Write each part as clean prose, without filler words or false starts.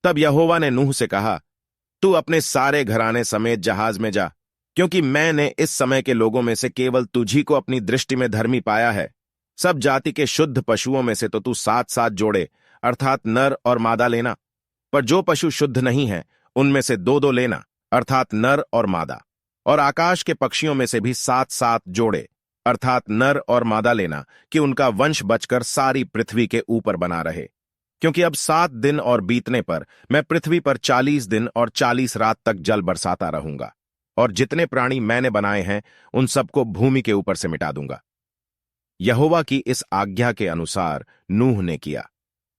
तब यहोवा ने नूह से कहा, तू अपने सारे घराने समेत जहाज में जा, क्योंकि मैंने इस समय के लोगों में से केवल तुझी को अपनी दृष्टि में धर्मी पाया है। सब जाति के शुद्ध पशुओं में से तो तू 7-7 जोड़े अर्थात नर और मादा लेना, पर जो पशु शुद्ध नहीं है उनमें से 2-2 लेना अर्थात नर और मादा। और आकाश के पक्षियों में से भी 7-7 जोड़े अर्थात नर और मादा लेना, कि उनका वंश बचकर सारी पृथ्वी के ऊपर बना रहे। क्योंकि अब 7 दिन और बीतने पर मैं पृथ्वी पर 40 दिन और 40 रात तक जल बरसाता रहूंगा, और जितने प्राणी मैंने बनाए हैं उन सबको भूमि के ऊपर से मिटा दूंगा। यहोवा की इस आज्ञा के अनुसार नूह ने किया।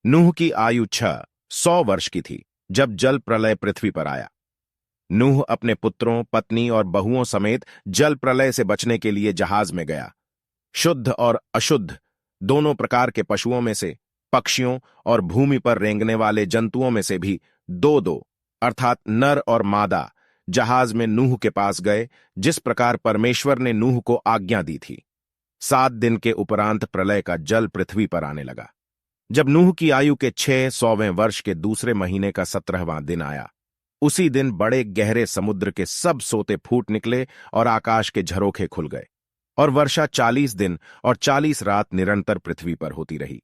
नूह की आयु 100 वर्ष की थी जब जल प्रलय पृथ्वी पर आया। नूह अपने पुत्रों, पत्नी और बहुओं समेत जल प्रलय से बचने के लिए जहाज में गया। शुद्ध और अशुद्ध दोनों प्रकार के पशुओं में से, पक्षियों और भूमि पर रेंगने वाले जंतुओं में से भी 2-2 अर्थात नर और मादा जहाज में नूह के पास गए, जिस प्रकार परमेश्वर ने नूह को आज्ञा दी थी। 7 दिन के उपरांत प्रलय का जल पृथ्वी पर आने लगा। जब नूह की आयु के 600वें वर्ष के दूसरे महीने का 17वां दिन आया, उसी दिन बड़े गहरे समुद्र के सब सोते फूट निकले और आकाश के झरोखे खुल गए, और वर्षा 40 दिन और 40 रात निरंतर पृथ्वी पर होती रही।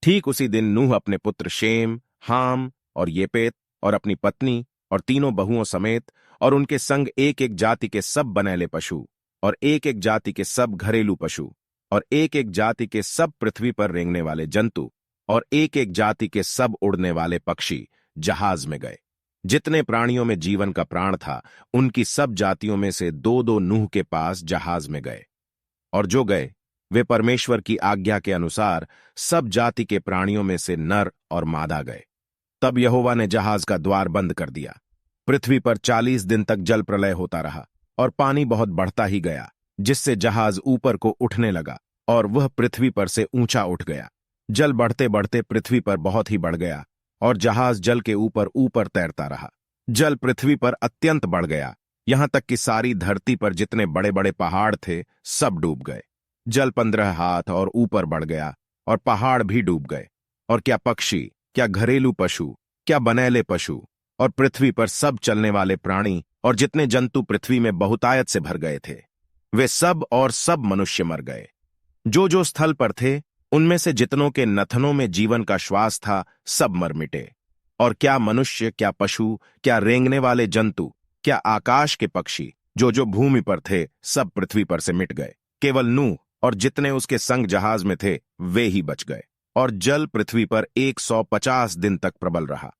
ठीक उसी दिन नूह अपने पुत्र शेम, हाम और येपेत और अपनी पत्नी और तीनों बहुओं समेत और उनके संग एक-एक जाति के सब बनैले पशु और एक-एक जाति के सब घरेलू पशु और एक-एक जाति के सब पृथ्वी पर रेंगने वाले जंतु और एक-एक जाति के सब उड़ने वाले पक्षी जहाज में गए। जितने प्राणियों में जीवन का प्राण था, उनकी सब जातियों में से 2-2 नूह के पास जहाज में गए। और जो गए वे परमेश्वर की आज्ञा के अनुसार सब जाति के प्राणियों में से नर और मादा गए। तब यहोवा ने जहाज का द्वार बंद कर दिया। पृथ्वी पर 40 दिन तक जल प्रलय होता रहा, और पानी बहुत बढ़ता ही गया, जिससे जहाज ऊपर को उठने लगा, और वह पृथ्वी पर से ऊंचा उठ गया। जल बढ़ते बढ़ते पृथ्वी पर बहुत ही बढ़ गया, और जहाज जल के ऊपर ऊपर तैरता रहा। जल पृथ्वी पर अत्यंत बढ़ गया, यहां तक कि सारी धरती पर जितने बड़े बड़े पहाड़ थे सब डूब गए। जल 15 हाथ और ऊपर बढ़ गया, और पहाड़ भी डूब गए। और क्या पक्षी, क्या घरेलू पशु, क्या बनैले पशु और पृथ्वी पर सब चलने वाले प्राणी और जितने जंतु पृथ्वी में बहुतायत से भर गए थे, वे सब और सब मनुष्य मर गए। जो जो स्थल पर थे उनमें से जितनों के नथनों में जीवन का श्वास था, सब मर मिटे। और क्या मनुष्य, क्या पशु, क्या रेंगने वाले जंतु, क्या आकाश के पक्षी, जो जो भूमि पर थे, सब पृथ्वी पर से मिट गए। केवल नूह और जितने उसके संग जहाज में थे वे ही बच गए। और जल पृथ्वी पर 150 दिन तक प्रबल रहा।